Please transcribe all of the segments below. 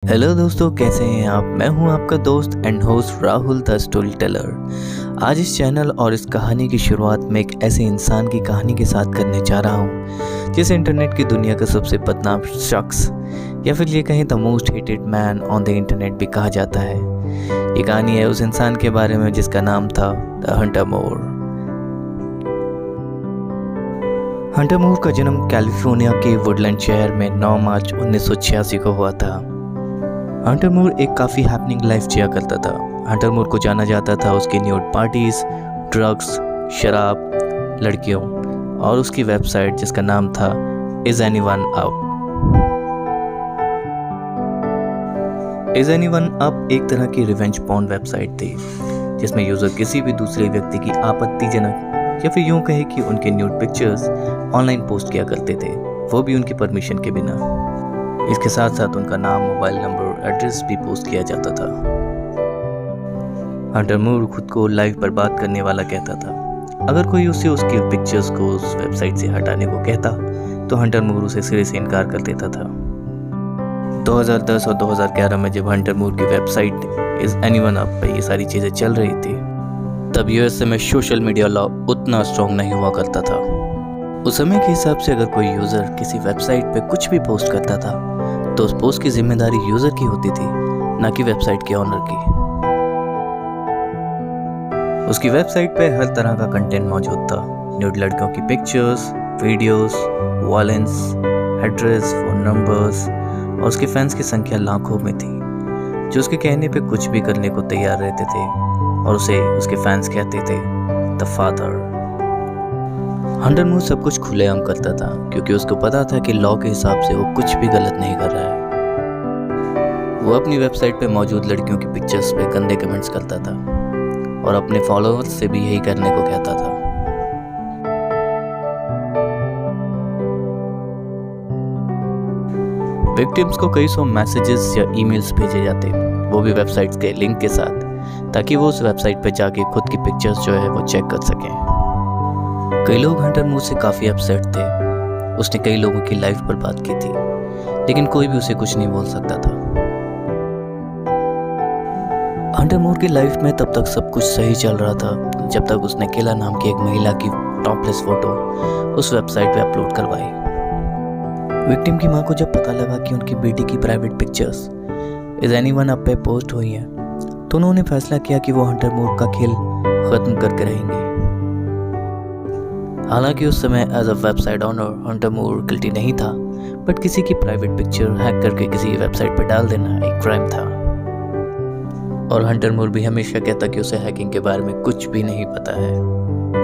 Hello दोस्तों, कैसे हैं आप। मैं हूं आपका दोस्त and host Rahul the story teller. आज इस चैनल और इस कहानी की शुरुआत में एक ऐसे इंसान की कहानी के साथ करने जा रहा हूं जिसे इंटरनेट की दुनिया का सबसे बदनाम शख्स या फिर ये कहें the most hated man on the internet भी कहा जाता है। ये कहानी है उस इंसान के बारे में जिसका नाम था द हंटर मोर। हंटर मोर का जन्म कैलिफोर्निया के वुडलैंड शहर में 9 मार्च 1986 को हुआ था। हंटर मोर एक काफ़ी हैपनिंग लाइफ जिया करता था। हंटर मोर को जाना जाता था उसकी न्यूड पार्टीज, ड्रग्स, शराब, लड़कियों और उसकी वेबसाइट जिसका नाम था is anyone up. Is anyone up एक तरह की रिवेंज पॉर्न वेबसाइट थी जिसमें यूज़र किसी भी दूसरे व्यक्ति की आपत्तिजनक या फिर यूं कहे कि उनके न्यूड पिक्चर्स ऑनलाइन पोस्ट किया करते थे, वो भी उनकी परमिशन के बिना। इसके साथ साथ उनका नाम, मोबाइल नंबर, एड्रेस भी पोस्ट किया जाता था। हंटर मोर खुद को लाइफ बर्बाद करने वाला कहता था। अगर कोई उसे उसकी पिक्चर्स को उस वेबसाइट से हटाने को कहता तो हंटर मोर उसे सिरे से इनकार कर देता था। 2010 और 2011 में जब हंटर मोर की वेबसाइट इज एनीवन अप पे ये सारी चीज़ें चल रही थी, तब यूएसए में सोशल मीडिया लॉ उतना स्ट्रॉन्ग नहीं हुआ करता था। उस समय के हिसाब से अगर कोई यूज़र किसी वेबसाइट पे कुछ भी पोस्ट करता था तो उस पोस्ट की जिम्मेदारी यूज़र की होती थी, ना कि वेबसाइट के ऑनर की। उसकी वेबसाइट पे हर तरह का कंटेंट मौजूद था। न्यूड लड़कियों की pictures, videos, violence, address, phone numbers और उसके फैंस की संख्या लाखों में थी जो उसके कहने पे कुछ भी करने को तैयार रहते थे और उसे उसके फैंस कहते थे द फादर। हंटर मोर सब कुछ खुलेआम करता था क्योंकि उसको पता था कि लॉ के हिसाब से वो कुछ भी गलत नहीं कर रहा है। वो अपनी वेबसाइट पे मौजूद लड़कियों की पिक्चर्स पे गंदे कमेंट्स करता था और अपने फॉलोअर्स से भी यही करने को कहता था। विक्टिम्स को कई सौ मैसेजेस या ईमेल्स भेजे जाते, वो भी वेबसाइट्स के लिंक के साथ, ताकि वो उस वेबसाइट पे जाके खुद की पिक्चर्स जो है वो चेक कर सकें। कई लोग हंटर मोर से काफ़ी अपसेट थे। उसने कई लोगों की लाइफ बर्बाद की थी, लेकिन कोई भी उसे कुछ नहीं बोल सकता था। हंटर मोर की लाइफ में तब तक सब कुछ सही चल रहा था जब तक उसने केला नाम की एक महिला की टॉपलेस फोटो उस वेबसाइट पे अपलोड करवाई। विक्टिम की माँ को जब पता लगा कि उनकी बेटी की private pictures is anyone up पे पोस्ट हुई हैं, तो उन्होंने फैसला किया कि वो हंटर मोर का खेल खत्म करके रहेंगे। हालांकि उस समय as a website owner Hunter Moore guilty नहीं था, बट किसी की प्राइवेट पिक्चर हैक करके किसी वेबसाइट पर डाल देना एक क्राइम था। और हंटर मोर भी हमेशा कहता कि उसे हैकिंग के बारे में कुछ भी नहीं पता है।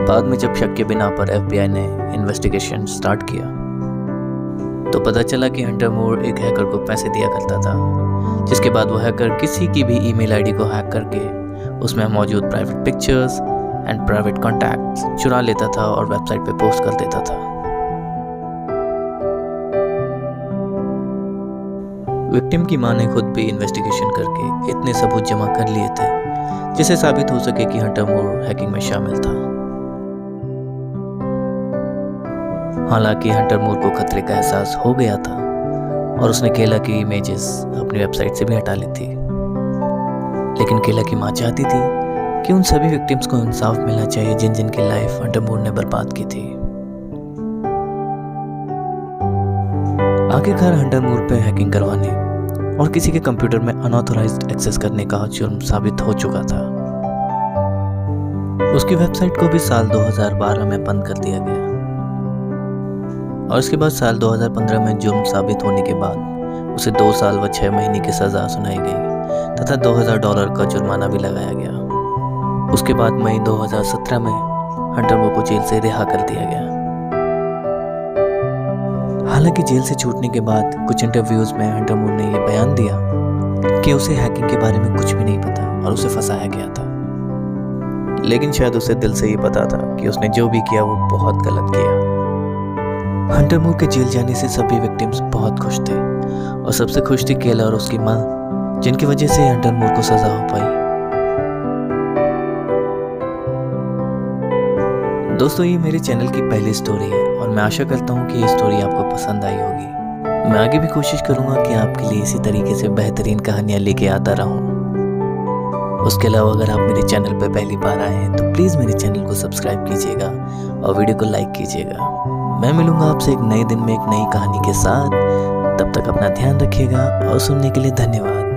बाद में जब शक के बिना पर एफबीआई ने इन्वेस्टिगेशन स्टार्ट किया तो पता चला कि हंटर मोर एक हैकर को पैसे दिया करता था, जिसके बाद वो हैकर किसी की भी ईमेल आईडी को हैक करके उसमें मौजूद private pictures and private contacts चुरा लेता था और वेबसाइट पे पोस्ट कर देता था। विक्टिम की मां ने खुद भी इन्वेस्टिगेशन करके इतने सबूत जमा कर लिए थे जिससे साबित हो सके कि हंटर मोर हैकिंग में शामिल था। हालांकि हंटर मोर को खतरे का एहसास हो गया था और उसने केला की इमेजेस अपनी वेबसाइट से भी हटा ली थी, लेकिन केला की मां चाहती थी कि उन सभी विक्टिम्स को इंसाफ मिलना चाहिए जिन जिन की लाइफ हंटर मोर ने बर्बाद की थी। आखिरकार हंटर मोर पे हैकिंग करवाने और किसी के कंप्यूटर में अनऑथराइज्ड एक्सेस करने का जुर्म साबित हो चुका था। उसकी वेबसाइट को भी साल 2012 में बंद कर दिया गया और उसके बाद साल 2015 में जुर्म साबित होने के बाद उसे 2 साल व 6 महीने की सजा सुनाई गई तथा $2000 का जुर्माना भी लगाया गया। उसके बाद मई 2017 में हंटर मोर को जेल से रिहा कर दिया गया। हालांकि जेल से छूटने के बाद कुछ इंटरव्यूज में हंटर मोर ने यह बयान दिया कि उसे हैकिंग के बारे में कुछ भी नहीं पता और उसे फंसाया गया था, लेकिन शायद उसे दिल से ही पता था कि उसने जो भी किया वो बहुत गलत किया। हंटर मोर के जेल जाने से सभी विक्टिम्स बहुत खुश थे और सबसे खुश थी केला और उसकी माँ, जिनकी वजह से हंटर मोर को सजा हो पाई। दोस्तों, ये मेरे चैनल की पहली स्टोरी है और मैं आशा करता हूँ कि ये स्टोरी आपको पसंद आई होगी। मैं आगे भी कोशिश करूँगा कि आपके लिए इसी तरीके से बेहतरीन कहानियाँ लेके आता रहूँ। उसके अलावा अगर आप मेरे चैनल पर पहली बार आए हैं तो प्लीज़ मेरे चैनल को सब्सक्राइब कीजिएगा और वीडियो को लाइक कीजिएगा। मैं मिलूँगा आपसे एक नए दिन में एक नई कहानी के साथ। तब तक अपना ध्यान रखिएगा और सुनने के लिए धन्यवाद।